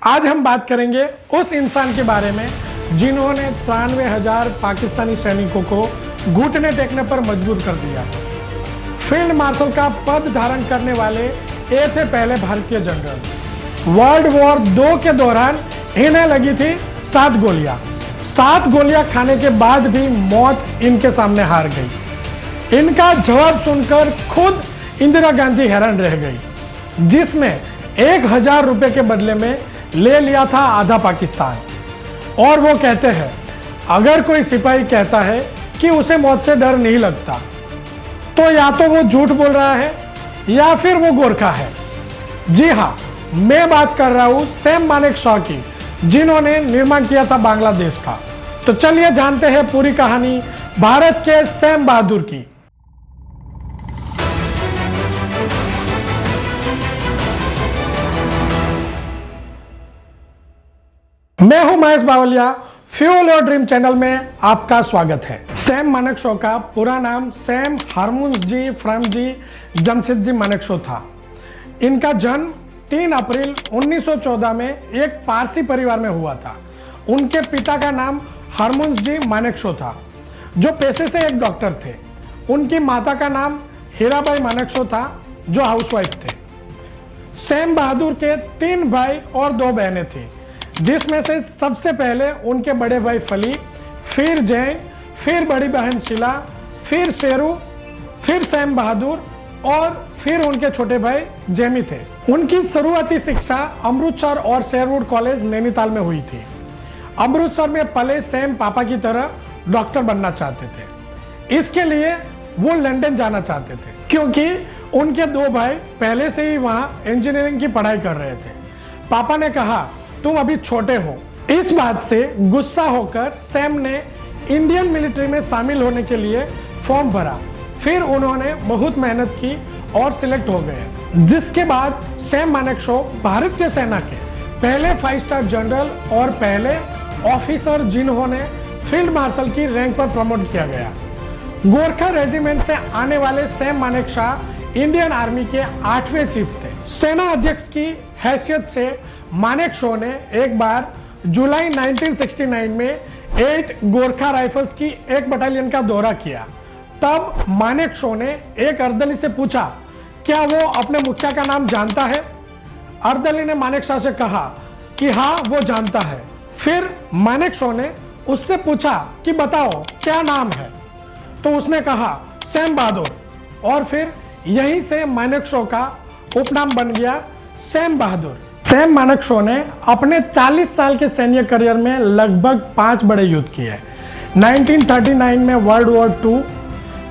आज हम बात करेंगे उस इंसान के बारे में जिन्होंने 93,000 पाकिस्तानी सैनिकों को घुटने टेकने पर मजबूर कर दिया। फील्ड मार्शल का पद धारण करने वाले ये थे पहले भारतीय जनरल। वर्ल्ड वॉर 2 के दौरान इन्हें लगी थी 7 गोलियां। 7 गोलियां खाने के बाद भी मौत इनके सामने हार गई। इनका जवाब सुनकर खुद इंदिरा गांधी हैरान रह गई, जिसने 1,000 रुपए के बदले में ले लिया था आधा पाकिस्तान। और वो कहते हैं, अगर कोई सिपाही कहता है कि उसे मौत से डर नहीं लगता, तो या तो वो झूठ बोल रहा है या फिर वो गोरखा है। जी हाँ, मैं बात कर रहा हूं सैम मानेकशॉ की, जिन्होंने निर्माण किया था बांग्लादेश का। तो चलिए जानते हैं पूरी कहानी भारत के सैम बहादुर की। मैं हूं Mahesh बावलिया, fuel your dream channel में आपका स्वागत है। सैम मानेकशॉ का पूरा नाम सैम हरमुज़जी फ्रमजी जमशेदजी मानेकशॉ था। इनका जन्म 3 अप्रैल 1914 में एक पारसी परिवार में हुआ था। उनके पिता का नाम हरमुज़जी मानेकशॉ था, जो पेशे से एक डॉक्टर थे। उनकी माता का नाम हीराबाई मानेकशॉ था, जो हाउसवाइफ थे। सैम बहादुर के 3 भाई और 2 बहनें थी, जिसमें से सबसे पहले उनके बड़े भाई फली, फिर जैन, फिर बड़ी बहन शीला, फिर शेरू, फिर सैम बहादुर और फिर उनके छोटे भाई जेमी थे। उनकी शुरुआती शिक्षा अमृतसर और शेरवुड कॉलेज नैनीताल में हुई थी। अमृतसर में पले सैम पापा की तरह डॉक्टर बनना चाहते थे। इसके लिए वो लंदन जाना चाहते थे, क्योंकि उनके 2 भाई पहले से ही वहां इंजीनियरिंग की पढ़ाई कर रहे थे। पापा ने कहा, तुम अभी छोटे हो। इस बात से गुस्सा होकर सैम ने इंडियन मिलिट्री में शामिल होने के लिए फॉर्म भरा। फिर उन्होंने बहुत मेहनत की और सिलेक्ट हो गए, जिसके बाद सैम मानेकशॉ भारतीय सेना के पहले 5 स्टार जनरल और पहले ऑफिसर जिन्होंने फील्ड मार्शल की रैंक पर प्रमोट किया गया। गोरखा रेजिमेंट से आने वाले सैम मानेकशॉ इंडियन आर्मी के 8वें चीफ थे। सेना अध्यक्ष की हैसियत से मानेकशॉ ने एक बार जुलाई 1969 में 8 गोरखा राइफल्स की एक बटालियन का दौरा किया। तब मानेकशॉ ने एक अर्दली से पूछा, क्या वो अपने मुखिया का नाम जानता है? अर्दली ने मानेकशॉ से कहा कि हाँ, वो जानता है। फिर मानेकशॉ ने उससे पूछा कि बताओ क्या नाम है? तो उसने कहा सैम बहादुर, और फिर यहीं से मानेकशॉ का उपनाम बन गया सैम बहादुर। सैम मानेकशॉ ने अपने 40 साल के सैन्य करियर में लगभग 5 बड़े युद्ध किए। 1939 में वर्ल्ड वॉर 2,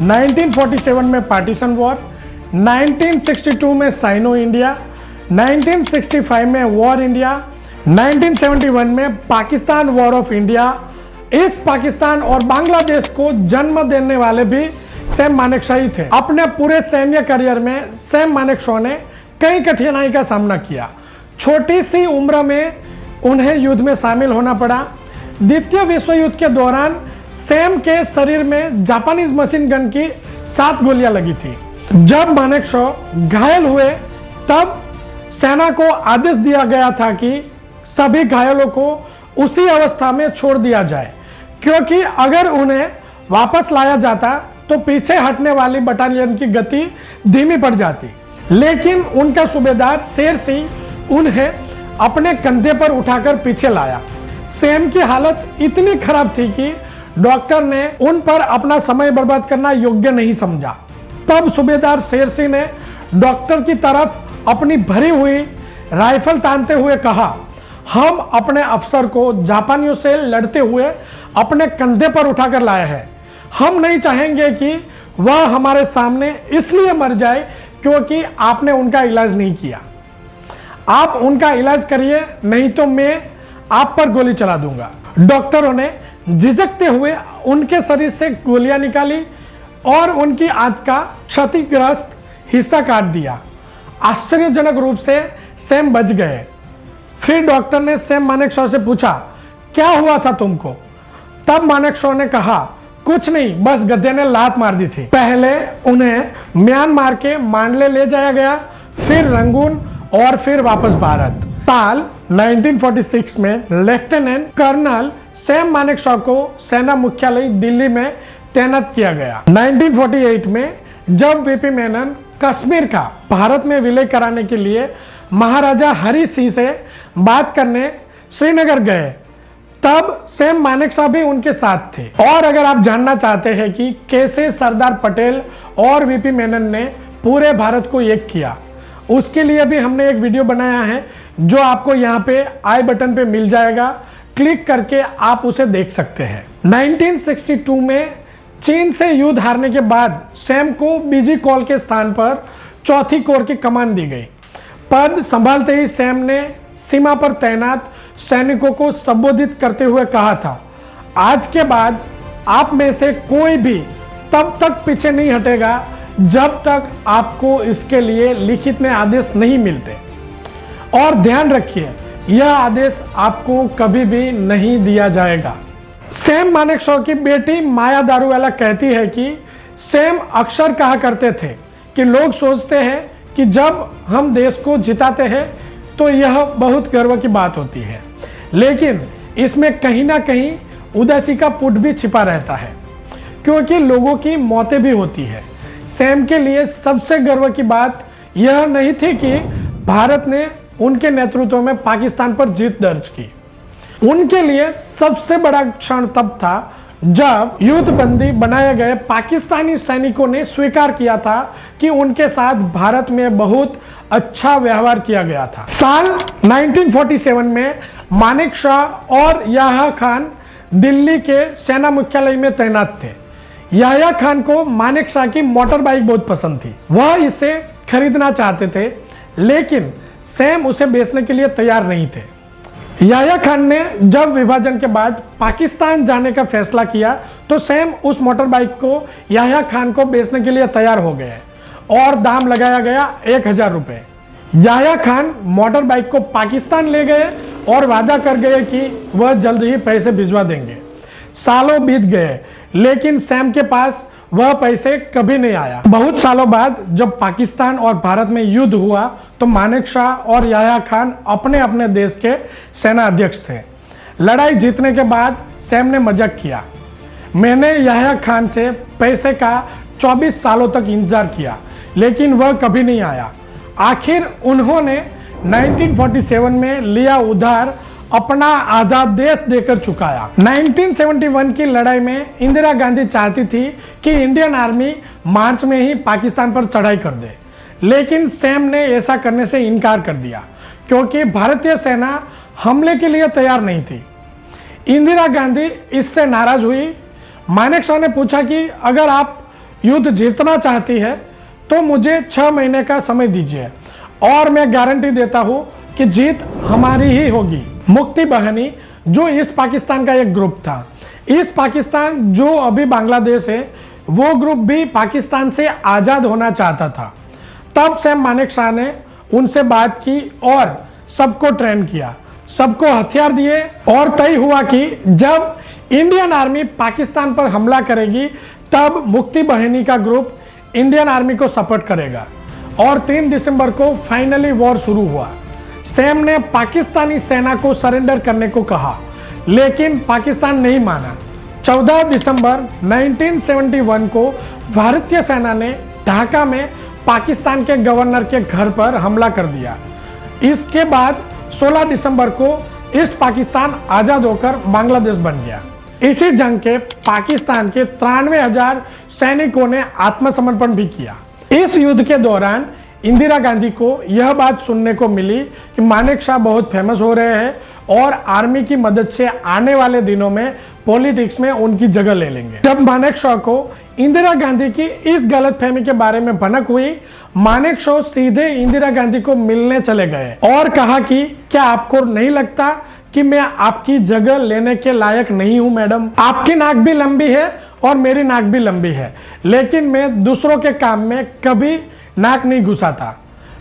1947 में पार्टीशन वॉर, 1962 में साइनो इंडिया, 1965 में वॉर इंडिया, 1971 में पाकिस्तान वॉर ऑफ इंडिया। इस पाकिस्तान और बांग्लादेश को जन्म देने वाले भी सैम मानेकशॉ ही थे। अपने पूरे सैन्य करियर में सैम मानेकशॉ ने कई कठिनाई का सामना किया। छोटी सी उम्र में उन्हें युद्ध में शामिल होना पड़ा। द्वितीय विश्व युद्ध के दौरान सैम के शरीर में जापानीज मशीन गन की 7 गोलियां लगी थी। जब मानेकशॉ घायल हुए, तब सेना को आदेश दिया गया था कि सभी घायलों को उसी अवस्था में छोड़ दिया जाए, क्योंकि अगर उन्हें वापस लाया जाता तो पीछे हटने वाली बटालियन की गति धीमी पड़ जाती। लेकिन उनका सूबेदार शेर सिंह उन्हें अपने कंधे पर उठाकर पीछे लाया। सैम की हालत इतनी खराब थी कि डॉक्टर ने उन पर अपना समय बर्बाद करना योग्य नहीं समझा। तब सूबेदार शेर सिंह ने डॉक्टर की तरफ अपनी भरी हुई राइफल तानते हुए कहा, हम अपने अफसर को जापानियों से लड़ते हुए अपने कंधे पर उठाकर लाए हैं। हम नहीं चाहेंगे कि वह हमारे सामने इसलिए मर जाए क्योंकि आपने उनका इलाज नहीं किया। आप उनका इलाज करिए, नहीं तो मैं आप पर गोली चला दूंगा। डॉक्टरों ने झिझकते हुए उनके शरीर से गोलियां निकाली और उनकी आंत का क्षतिग्रस्त हिस्सा काट दिया। आश्चर्यजनक रूप से सैम बच गए। फिर डॉक्टर ने सैम मानेकशॉ से पूछा, क्या हुआ था तुमको? तब मानेकशॉ ने कहा, कुछ नहीं, बस गधे ने लात मार दी थी। पहले उन्हें म्यांमार के मांडले ले जाया गया, फिर रंगून और फिर वापस भारत। साल 1946 में लेफ्टिनेंट कर्नल सैम मानेकशॉ को सेना मुख्यालय दिल्ली में तैनात किया गया। 1948 में जब वीपी मेनन कश्मीर का भारत में विलय कराने के लिए महाराजा हरि सिंह से बात करने श्रीनगर गए, तब सैम मानेकशॉ भी उनके साथ थे। और अगर आप जानना चाहते हैं कि कैसे सरदार पटेल और वीपी मेनन ने पूरे भारत को एक किया, उसके लिए भी हमने एक वीडियो बनाया है जो आपको यहाँ पे आई बटन पे मिल जाएगा, क्लिक करके आप उसे देख सकते हैं। 1962 में चीन से युद्ध हारने के बाद सैम को बीजी कॉल के स्थान पर चौथी कोर की कमान दी गई। पद संभालते ही सैम ने सीमा पर तैनात सैनिकों को संबोधित करते हुए कहा था, आज के बाद आप में से कोई भी तब तक पीछे नहीं हटेगा जब तक आपको इसके लिए लिखित में आदेश नहीं मिलते, और ध्यान रखिए यह आदेश आपको कभी भी नहीं दिया जाएगा। सैम मानेकशॉ की बेटी माया दारूवाला कहती है कि सैम अक्सर कहा करते थे कि लोग सोचते हैं कि जब हम देश को जिताते हैं तो यह बहुत गर्व की बात होती है, लेकिन इसमें कहीं ना कहीं उदासी का पुट भी छिपा रहता है, क्योंकि लोगों की मौतें भी होती है। सैम के लिए सबसे गर्व की बात यह नहीं थी कि भारत ने उनके नेतृत्व में पाकिस्तान पर जीत दर्ज की। उनके लिए सबसे बड़ा क्षण तब था जब युद्धबंदी बनाए गए पाकिस्तानी सैनिकों ने स्वीकार किया था कि उनके साथ भारत में बहुत अच्छा व्यवहार किया गया था। साल 1947 में मानेकशॉ और याह्या खान दिल्ली के सेना मुख्यालय में तैनात थे। याह्या खान को मानेकशॉ की मोटर बाइक बहुत पसंद थी, वह इसे खरीदना चाहते थे, लेकिन सैम उसे बेचने के लिए तैयार नहीं थे। याह्या खान ने जब विभाजन के बाद पाकिस्तान जाने का फैसला किया तो सैम उस मोटर बाइक को याह्या खान को बेचने के लिए तैयार हो गए और दाम लगाया गया 1000 रुपए। याह्या खान मोटर बाइक को पाकिस्तान ले गए और वादा कर गए कि वह जल्द ही पैसे भिजवा देंगे। सालों बीत गए, लेकिन सैम के पास वह पैसे कभी नहीं आया। बहुत सालों बाद जब पाकिस्तान और भारत में युद्ध हुआ तो मानेकशॉ और याह्या खान अपने अपने देश के सेना अध्यक्ष थे। लड़ाई जीतने के बाद सैम ने मजाक किया, मैंने याह्या खान से पैसे का 24 सालों तक इंतजार किया, लेकिन वह कभी नहीं आया। आखिर उन्होंने 1947 में लिया उधार अपना आधा देश देकर चुकाया। 1971 की लड़ाई में इंदिरा गांधी चाहती थी कि इंडियन आर्मी मार्च में ही पाकिस्तान पर चढ़ाई कर दे, लेकिन सैम ने ऐसा करने से इनकार कर दिया क्योंकि भारतीय सेना हमले के लिए तैयार नहीं थी। इंदिरा गांधी इससे नाराज हुई। मानेकशॉ ने पूछा कि अगर आप युद्ध जीतना चाहती है तो मुझे 6 महीने का समय दीजिए और मैं गारंटी देता हूं कि जीत हमारी ही होगी। मुक्ति बहानी, जो ईस्ट पाकिस्तान का एक ग्रुप था, ईस्ट पाकिस्तान जो अभी बांग्लादेश है, वो ग्रुप भी पाकिस्तान से आज़ाद होना चाहता था। तब सैम मानेकशॉ ने उनसे बात की और सबको ट्रेन किया, सबको हथियार दिए और तय हुआ कि जब इंडियन आर्मी पाकिस्तान पर हमला करेगी तब मुक्ति बहानी का ग्रुप इंडियन आर्मी को सपोर्ट करेगा। और 3 दिसंबर को फाइनली वॉर शुरू हुआ। सैम ने पाकिस्तानी सेना को सरेंडर करने को कहा, लेकिन पाकिस्तान नहीं माना। 14 दिसंबर 1971 को भारतीय सेना ने ढाका में पाकिस्तान के गवर्नर के घर पर हमला कर दिया। इसके बाद 16 दिसंबर को ईस्ट पाकिस्तान आज़ाद होकर बांग्लादेश बन गया। इसी जंग के पाकिस्तान के 93,000 सैनिकों ने आत्मसमर्पण भी किया। इस युद्ध के दौरान इंदिरा गांधी को यह बात सुनने को मिली कि मानेकशॉ बहुत फेमस हो रहे हैं और आर्मी की मदद से आने वाले दिनों में पॉलिटिक्स में उनकी जगह ले लेंगे। जब मानेकशॉ को इंदिरा गांधी की इस गलतफहमी के बारे में भनक हुई, मानेकशॉ सीधे इंदिरा गांधी को मिलने चले गए और कहा कि क्या आपको नहीं लगता कि मैं आपकी जगह लेने के लायक नहीं हूं मैडम? आपकी नाक भी लंबी है और मेरी नाक भी लंबी है, लेकिन मैं दूसरों के काम में कभी नाक नहीं घुसाता।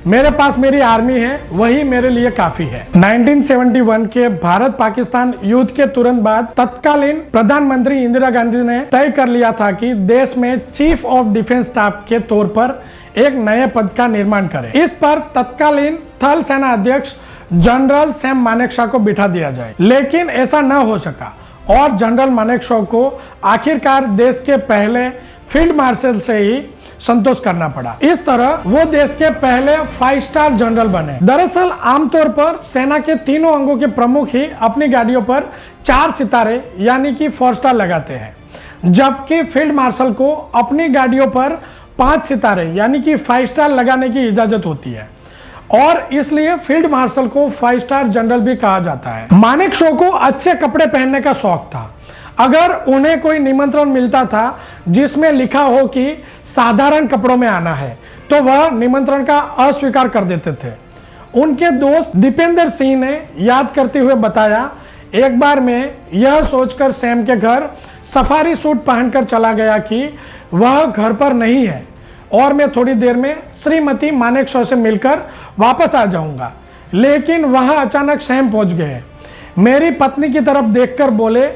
मेरे पास मेरी आर्मी है, वही मेरे लिए काफी है। 1971 के भारत पाकिस्तान युद्ध के तुरंत बाद तत्कालीन प्रधानमंत्री इंदिरा गांधी ने तय कर लिया था कि देश में चीफ ऑफ डिफेंस स्टाफ के तौर पर एक नए पद का निर्माण करें। इस पर तत्कालीन थल सेना अध्यक्ष जनरल सैम मानेकशॉ को बिठा दिया जाए, लेकिन ऐसा न हो सका और जनरल मानेकशॉ को आखिरकार देश के पहले फील्ड मार्शल से ही संतोष करना पड़ा। इस तरह वो देश के पहले 5 स्टार जनरल बने। दरअसल आमतौर पर सेना के तीनों अंगों के प्रमुख ही अपनी गाड़ियों पर 4 सितारे यानी कि 4 स्टार लगाते हैं, जबकि फील्ड मार्शल को अपनी गाड़ियों पर 5 सितारे यानी कि 5 स्टार लगाने की इजाजत होती है और इसलिए फील्ड मार्शल को 5 स्टार जनरल भी कहा जाता है। मानेकशॉ को अच्छे कपड़े पहनने का शौक था। अगर उन्हें कोई निमंत्रण मिलता था जिसमें लिखा हो कि साधारण कपड़ों में आना है, तो वह निमंत्रण का अस्वीकार कर देते थे। उनके दोस्त दीपेंद्र सिंह ने याद करते हुए बताया, एक बार मैं यह सोचकर सैम के घर सफारी सूट पहनकर चला गया कि वह घर पर नहीं है और मैं थोड़ी देर में श्रीमती मानेकशॉ से मिलकर वापस आ जाऊंगा, लेकिन वहां अचानक सैम पहुंच गए। मेरी पत्नी की तरफ देखकर बोले,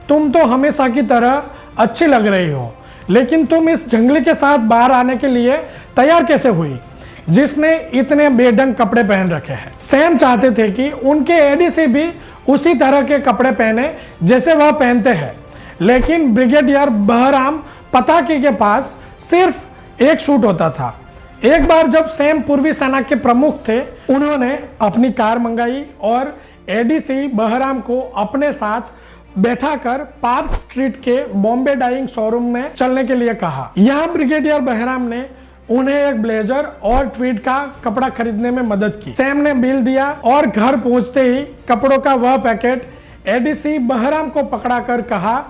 तुम तो हमेशा की तरह अच्छी लग रही हो, लेकिन तुम इस जंगली के साथ बाहर आने के लिए तैयार कैसे हुई जिसने इतने बेढंग कपड़े पहन रखे हैं। सैम चाहते थे कि उनके एडीसी भी उसी तरह के कपड़े पहने जैसे वह पहनते हैं, लेकिन ब्रिगेडियर बहराम पताकी के पास सिर्फ एक सूट होता था। एक बार जब सैम पूर्वी सेना के प्रमुख थे, उन्होंने अपनी कार मंगाई और एडीसी बहराम को अपने साथ बैठाकर पार्क स्ट्रीट के बॉम्बे डाइंग शोरूम में चलने के लिए कहा। यहाँ ब्रिगेडियर बहराम ने उन्हें एक ब्लेजर और ट्वीड का कपड़ा खरीदने में मदद की। सैम ने बिल दिया और घर पहुंचते ही कपड़ों का वह पैकेट एडीसी बहराम को पकड़ाकर कहा,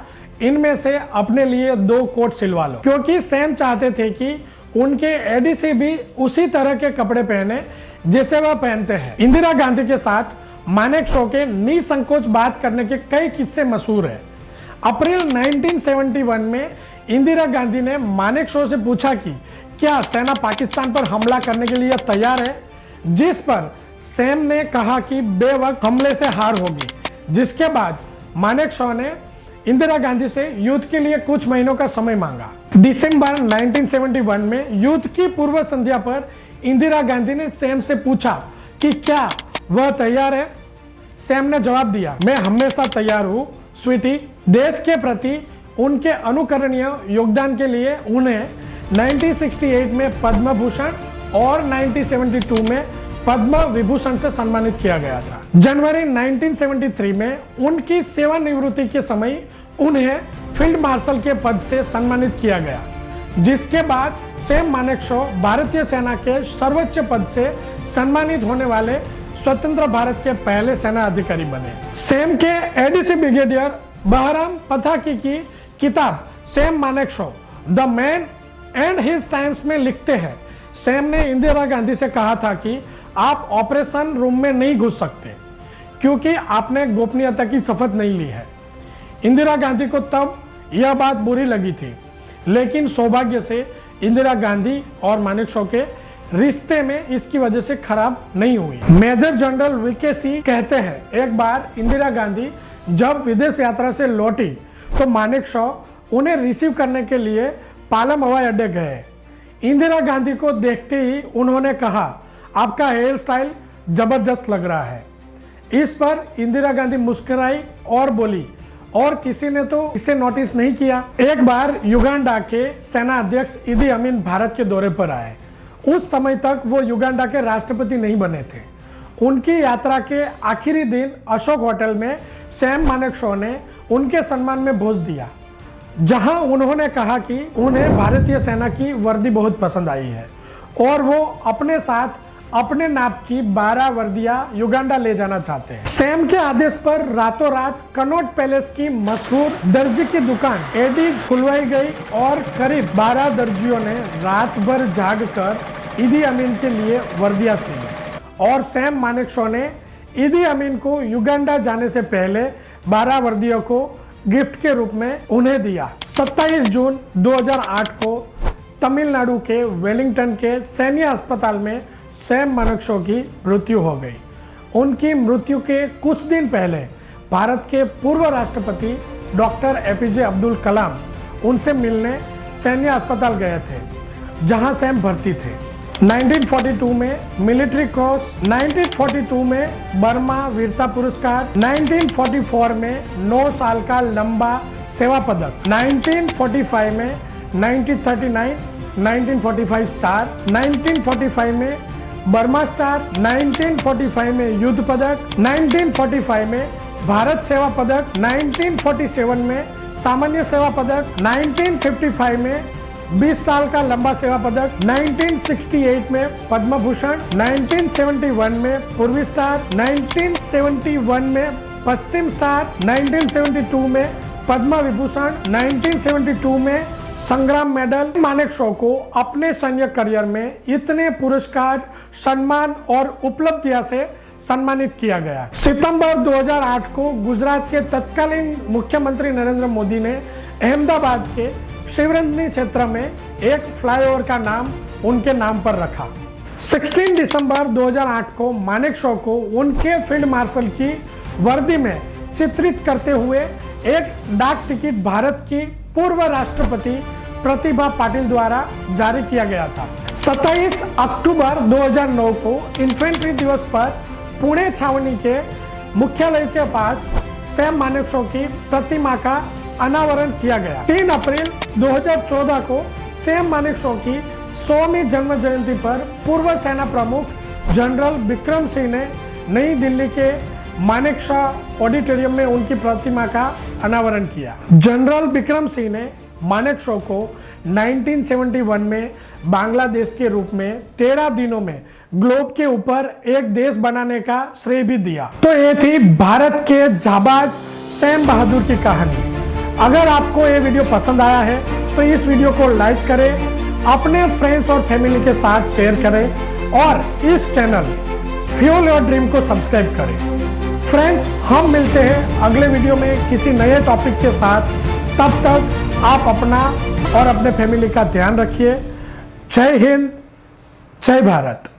इनमें से अपने लिए 2 कोट सिलवा लो, क्योंकि सैम चाहते थे कि उनके एडीसी भी उसी तरह के कपड़े पहने जैसे वह पहनते हैं। इंदिरा गांधी के साथ मानेकशॉ के निसंकोच बात करने के कई किस्से मशहूर हैं। अप्रैल 1971 में इंदिरा गांधी ने मानेकशॉ से पूछा कि क्या सेना पाकिस्तान पर हमला करने के लिए तैयार है, जिस पर सैम ने कहा कि बेवक्त हमले से हार होगी। जिसके बाद मानेकशॉ ने इंदिरा गांधी से युद्ध के लिए कुछ महीनों का समय मांगा। दिसंबर 1971 में युद्ध की पूर्व संध्या पर इंदिरा गांधी ने सैम से पूछा कि क्या वह तैयार है। सैम ने जवाब दिया, मैं हमेशा तैयार हूं स्वीटी। देश के प्रति उनके अनुकरणीय योगदान के लिए उन्हें 1968 में पद्म भूषण और 1972 में पद्म विभूषण से सम्मानित किया गया था। जनवरी 1973 में उनकी सेवानिवृत्ति के समय उन्हें फील्ड मार्शल के पद से सम्मानित किया गया, जिसके बाद सैम मानेकशॉ भारतीय सेना के सर्वोच्च पद से सम्मानित होने वाले स्वतंत्र भारत के पहले सेना अधिकारी बने। सैम के एडीसी ब्रिगेडियर बहराम पताकी की किताब Sam Manekshaw the man and his times में लिखते हैं, सैम ने इंदिरा गांधी से कहा था कि आप ऑपरेशन रूम में नहीं घुस सकते क्योंकि आपने गोपनीयता की शपथ नहीं ली है। इंदिरा गांधी को तब यह बात बुरी लगी थी, लेकिन सौभाग्य से इंदिरा गांधी और मानेकशॉ के रिश्ते में इसकी वजह से खराब नहीं हुई। मेजर जनरल वीके सिंह कहते हैं, एक बार इंदिरा गांधी जब विदेश यात्रा से लौटी तो मानेकशॉ उन्हें रिसीव करने के लिए पालम हवाई अड्डे गए। इंदिरा गांधी को देखते ही उन्होंने कहा, आपका हेयर स्टाइल जबरदस्त लग रहा है। इस पर इंदिरा गांधी मुस्कुराई और बोली, और किसी ने तो इसे नोटिस नहीं किया। एक बार युगांडा के सेना अध्यक्ष इदी अमीन भारत के दौरे पर आए। उस समय तक वो युगांडा के राष्ट्रपति नहीं बने थे। उनकी यात्रा के आखिरी दिन अशोक होटल में सैम मानेकशॉ ने उनके सम्मान में भोज दिया, जहां उन्होंने कहा कि उन्हें भारतीय सेना की वर्दी बहुत पसंद आई है और वो अपने साथ अपने नाप की 12 वर्दियां युगांडा ले जाना चाहते हैं। सैम के आदेश पर रातों रात कनॉट पैलेस की मशहूर दर्जी की दुकान एडीज खुलवाई गई और करीब 12 दर्जियों ने रात भर जागकर इदी अमीन के लिए वर्दियां सिली और सैम मानेकशॉ ने इदी अमीन को युगांडा जाने से पहले 12 वर्दियों को गिफ्ट के रूप में उन्हें दिया। 27 जून 2008 को तमिलनाडु के वेलिंगटन के सैन्य अस्पताल में सैम मानेकशॉ की मृत्यु हो गई। उनकी मृत्यु के कुछ दिन पहले भारत के पूर्व राष्ट्रपति डॉक्टर एपीजे अब्दुल कलाम उनसे मिलने सैन्य अस्पताल गए थे, जहां सैम भर्ती थे। 1942 में मिलिट्री क्रॉस, 1942 में बर्मा वीरता पुरस्कार, 1944 में 9 साल का लंबा सेवा पदक, 1945 में 1939 1945 स्टार, 1945 में बर्मा स्टार, 1945 में युद्ध पदक, 1945 में भारत सेवा पदक, 1947 में सामान्य सेवा पदक, 1955 में 20 साल का लंबा सेवा पदक, 1968 में पद्म भूषण, 1971 में पूर्वी स्टार, 1971 में पश्चिम स्टार, 1972 में पद्म विभूषण, 1972 में संग्राम मेडल। मानेकशॉ को अपने सैन्य करियर में इतने पुरस्कार, सम्मान और उपलब्धियां से सम्मानित किया गया। सितंबर 2008 को गुजरात के तत्कालीन मुख्यमंत्री नरेंद्र मोदी ने अहमदाबाद के शिवरंजनी क्षेत्र में एक फ्लाईओवर का नाम उनके नाम पर रखा। 16 दिसंबर 2008 को मानेकशॉ को उनके फील्ड मार्शल की वर्दी में चित्रित करते हुए एक डाक टिकट भारत की पूर्व राष्ट्रपति प्रतिभा पाटिल द्वारा जारी किया गया था। 27 अक्टूबर 2009 को इन्फेंट्री दिवस पर पुणे छावनी के मुख्यालय के पास सैम मानेकशॉ की प्रतिमा का अनावरण किया गया। 3 अप्रैल 2014 को सैम मानेकशॉ की 100वीं जन्म जयंती पर पूर्व सेना प्रमुख जनरल विक्रम सिंह ने नई दिल्ली के मानेकशॉ ऑडिटोरियम में उनकी प्रतिमा का अनावरण किया। जनरल विक्रम सिंह ने मानेकशॉ को 1971 में बांग्लादेश के रूप में 13 दिनों में ग्लोब के ऊपर एक देश बनाने का श्रेय भी दिया। तो ये थी भारत के जाबाज सैम बहादुर की कहानी। अगर आपको ये वीडियो पसंद आया है तो इस वीडियो को लाइक करें, अपने फ्रेंड्स और फैमिली के साथ शेयर करें और इस चैनल फ्यूल योर ड्रीम को सब्सक्राइब करें। फ्रेंड्स, हम मिलते हैं अगले वीडियो में किसी नए टॉपिक के साथ। तब तक आप अपना और अपने फैमिली का ध्यान रखिए। जय हिंद, जय भारत।